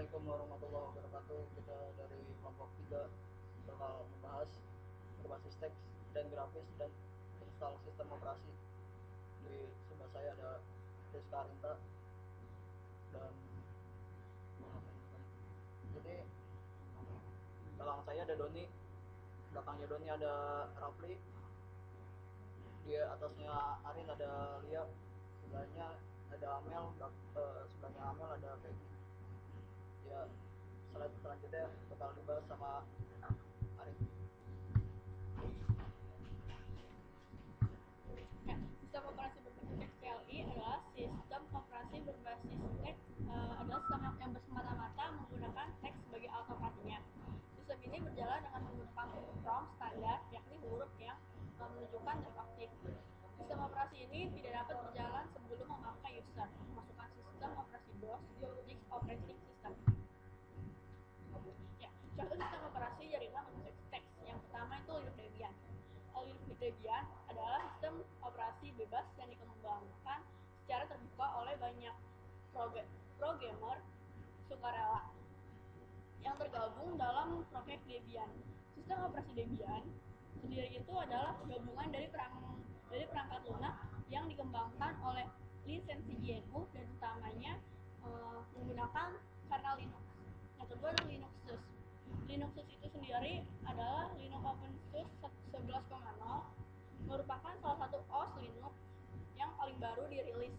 Assalamualaikum warahmatullahi wabarakatuh. Kita dari kelompok 3 bakal membahas berbasis teks dan grafis dan install sistem operasi. Di sebelah saya ada Rizka Arinta dan ini belakang saya ada Doni, belakangnya Doni ada Rafli, di atasnya Arin ada Lia, sebelahnya ada Amel, sebelahnya Amel ada Peggy. Ya, slide selanjutnya bakal dibahas sama Arin. Ya, sistem operasi berbasis teks CLI adalah sistem operasi berbasis teks adalah sistem yang bersemata-mata menggunakan teks sebagai alat operasinya. Sistem ini berjalan dengan menggunakan huruf prompt standar, yakni huruf yang menunjukkan dan aktif. Sistem operasi ini tidak dapat berjalan sebelum memakai user memasukkan sistem operasi DOS ke Unix operating system. Ya, contoh sistem operasi jaringan berbasis teks. Yang pertama itu Linux Debian. Linux Debian adalah sistem operasi bebas yang dikembangkan secara terbuka oleh banyak programmer sukarela yang tergabung dalam proyek Debian. Sistem operasi Debian sendiri itu adalah gabungan dari perangkat lunak yang dikembangkan oleh lisensi GNU dan utamanya menggunakan kernel Linux. Yang kedua adalah Linuxus. Linuxus itu sendiri adalah Linux OpenSUSE 11.0, merupakan salah satu OS Linux yang paling baru dirilis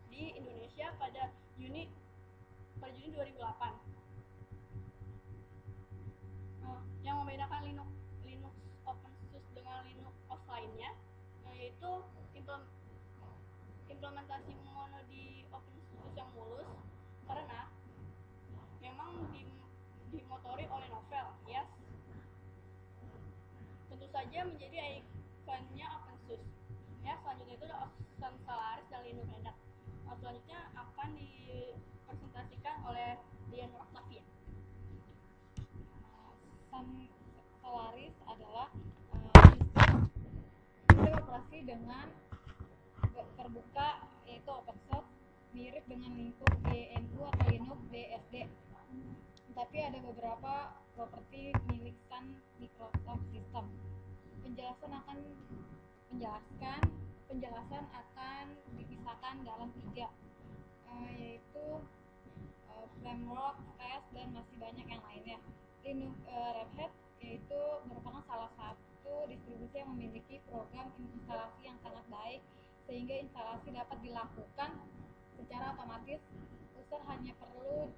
di Indonesia pada Juni 2008. Yang membedakan Linux OpenSUSE dengan Linux OS lainnya yaitu implementasi mono di OpenSUSE yang mulus, karena memang dimotori oleh Novell, yes. Tentu saja menjadi ikonnya OpenSUSE. Ya, selanjutnya itu ada Sun Solaris dan Linux Red Hat. Selanjutnya akan dipresentasikan oleh Dian Octavia. Sun Solaris adalah sistem operasi dengan terbuka, yaitu open source, mirip dengan Linux GNU atau Linux BSD. Tapi ada beberapa properti milik Sun Microsoft System. Penjelasan akan dipisahkan dalam 3, yaitu framework, test, dan masih banyak yang lainnya. Linux Red Hat yaitu merupakan salah satu distribusi yang memiliki program instalasi yang sangat baik, sehingga instalasi dapat dilakukan secara otomatis. User hanya perlu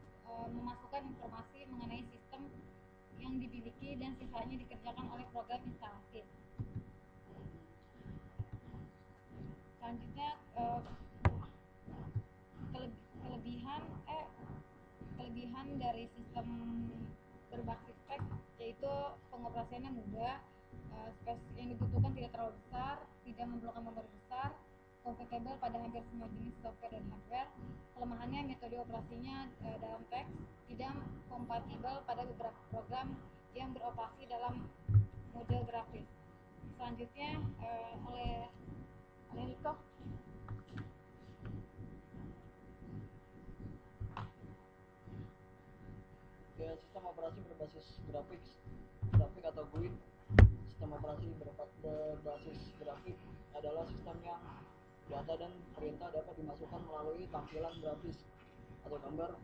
memasukkan informasi mengenai sistem yang dimiliki dan sisanya dikerjakan oleh program instalasi. Selanjutnya kelebihan dari sistem berbasis teks yaitu pengoperasiannya mudah, space yang dibutuhkan tidak terlalu besar, tidak memerlukan memori besar, kompatibel pada hampir semua jenis software dan hardware. Kelemahannya metode operasinya dalam teks tidak kompatibel pada beberapa program yang beroperasi dalam model grafis. Selanjutnya oleh Nico. Ya, sistem operasi berbasis grafik atau GUI. Sistem operasi berbasis grafik adalah sistem yang data dan perintah dapat dimasukkan melalui tampilan grafis atau gambar.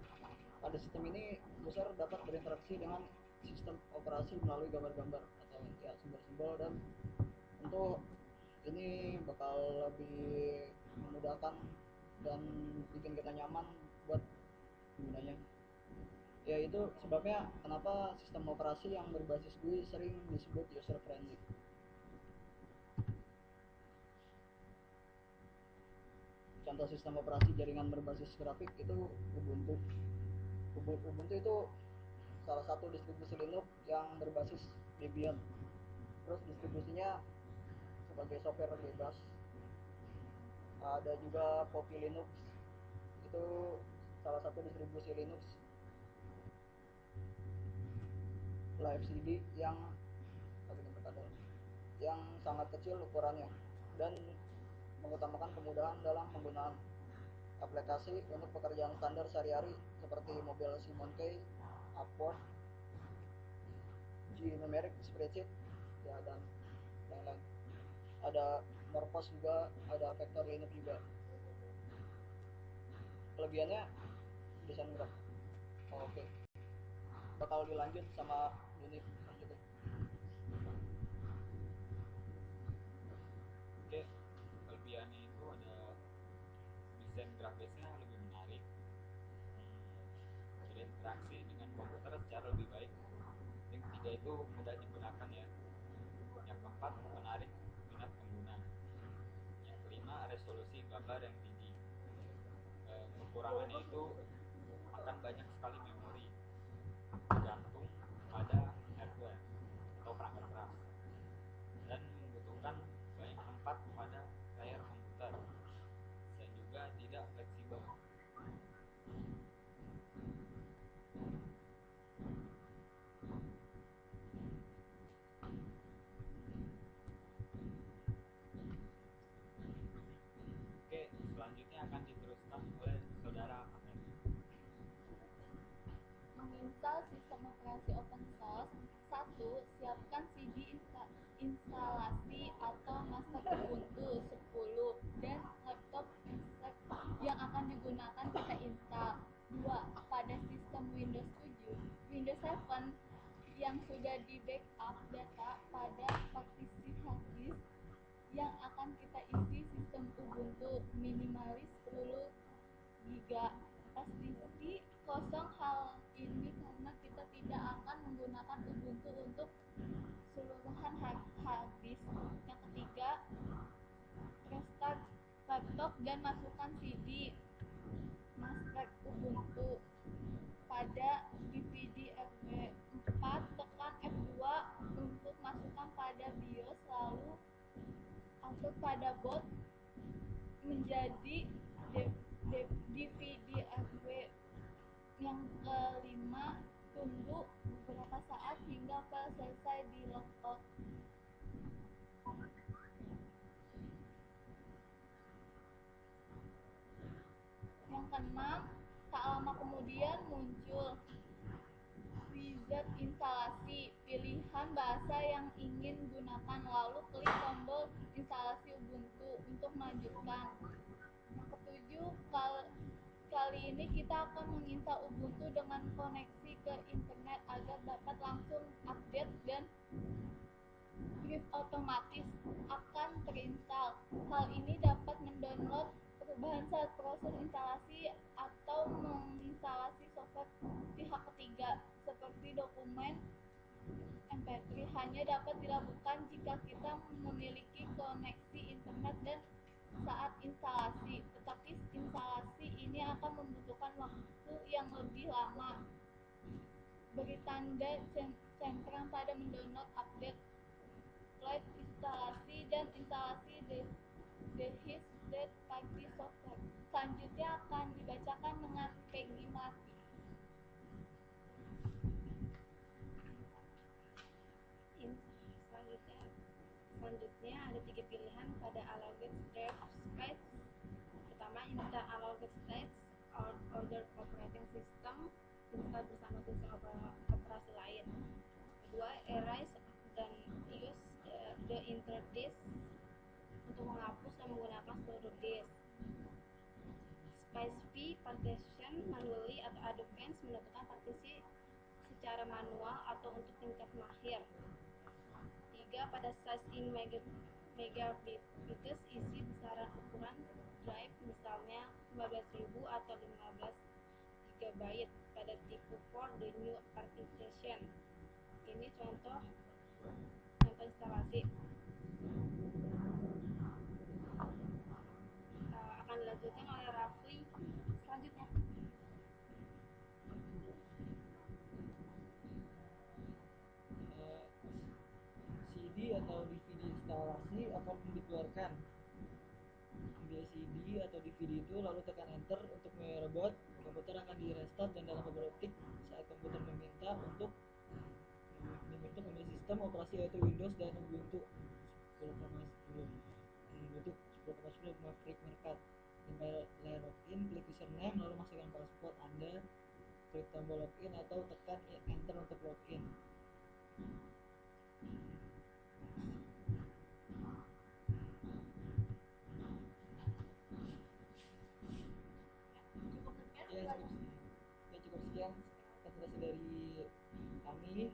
Pada sistem ini, user dapat berinteraksi dengan sistem operasi melalui gambar-gambar atau ya simbol-simbol, dan tentu ini bakal lebih memudahkan dan bikin kita nyaman buat penggunanya. Ya, itu sebabnya kenapa sistem operasi yang berbasis GUI sering disebut user friendly. Contoh sistem operasi jaringan berbasis grafik itu Ubuntu. Ubuntu itu salah satu distribusi Linux yang berbasis Debian. Terus distribusinya sebagai software bebas. Ada juga Poppy Linux, itu salah satu distribusi Linux Live CD yang sangat kecil ukurannya dan mengutamakan kemudahan dalam penggunaan aplikasi untuk pekerjaan standar sehari-hari seperti Mobile Simon Key, Upwork, G-Numeric Spreadsheet, ya, dan lain-lain. Ada Morphos juga, ada Vector Linux juga. Kelebihannya desain grafis. Oke. Bakal dilanjut sama unit selanjutnya. Oke, kelebihannya itu ada desain grafisnya lebih menarik, berinteraksi dengan komputer secara lebih baik. Yang ketiga itu mudah digunakan ya. Yang keempat, menarik minat pengguna. Yang kelima, resolusi gambar yang tinggi. Kekurangannya itu akan banyak sekali memori, tergantung pada hardware atau perangkat keras, dan membutuhkan banyak tempat pada layar komputer, dan juga tidak fleksibel. Oke, selanjutnya akan diteruskan oleh saudara Ahmed. Menginstal sistem operasi open source. 1. Siapkan CD instalasi atau master Ubuntu 10 dan laptop yang akan digunakan kita install. 2. Pada sistem Windows 7, Windows 7 yang sudah di backup data pada partisi hard disk yang akan kita isi sistem Ubuntu minimalis 10 GB. Pasti kosong hal ini karena kita tidak akan menggunakan Ubuntu untuk keseluruhan hard disk. Yang ketiga, restart laptop dan masukkan CD master Ubuntu pada DVD RW. 4. Tekan F2 untuk masukkan pada BIOS, lalu atur pada boot menjadi DVD RW. Yang kelima, tunggu beberapa saat hingga file selesai di logout. Yang keenam, tak lama kemudian muncul wizard instalasi. Pilihan bahasa yang ingin gunakan, lalu klik tombol instalasi Ubuntu untuk melanjutkan. Yang ketujuh, kali ini kita akan menginstal Ubuntu dengan koneksi ke internet agar dapat langsung update dan drive otomatis akan terinstall. Hal ini dapat mendownload perubahan saat proses instalasi atau menginstalasi software pihak ketiga seperti dokumen MP3. Hanya dapat dilakukan jika kita memiliki koneksi internet dan saat instalasi, tetapi instalasi ini akan membutuhkan waktu yang lebih lama. Beri tanda centang pada mendownload, update, live instalasi, dan instalasi device third party software. Selanjutnya akan dibacakan dengan Peggy Melati. Selanjutnya ada 3 pilihan pada allowed drive space. Pertama, install allowed stage order operating system, install bersama sistem operasi lain. Kedua, erase dan use the entire disk untuk menghapus dan menggunakan seluruh disk. Specify partition manually atau advance, menentukan partisi secara manual atau untuk tingkat mahir. 3. Pada size in megabits, isi besaran ukuran drive, misalnya 15.000 atau 15 GB pada tipe for the new architecture. Ini contoh instalasi. Akan dilanjutkan oleh Rafli selanjutnya. CD atau DVD instalasi apapun dikeluarkan. Ambil CD atau DVD itu lalu tekan enter untuk merobot. Komputer akan di restart dan dalam beberapa detik saat komputer meminta untuk membentuk sistem operasi yaitu Windows dan Ubuntu 10.10 membentuk 10.10 Maverick Market. Tinggal login, klik username lalu masukkan password Anda klik tombol login atau tekan enter untuk login. Cukup sekian. Ya cukup sekian presentasi dari kami.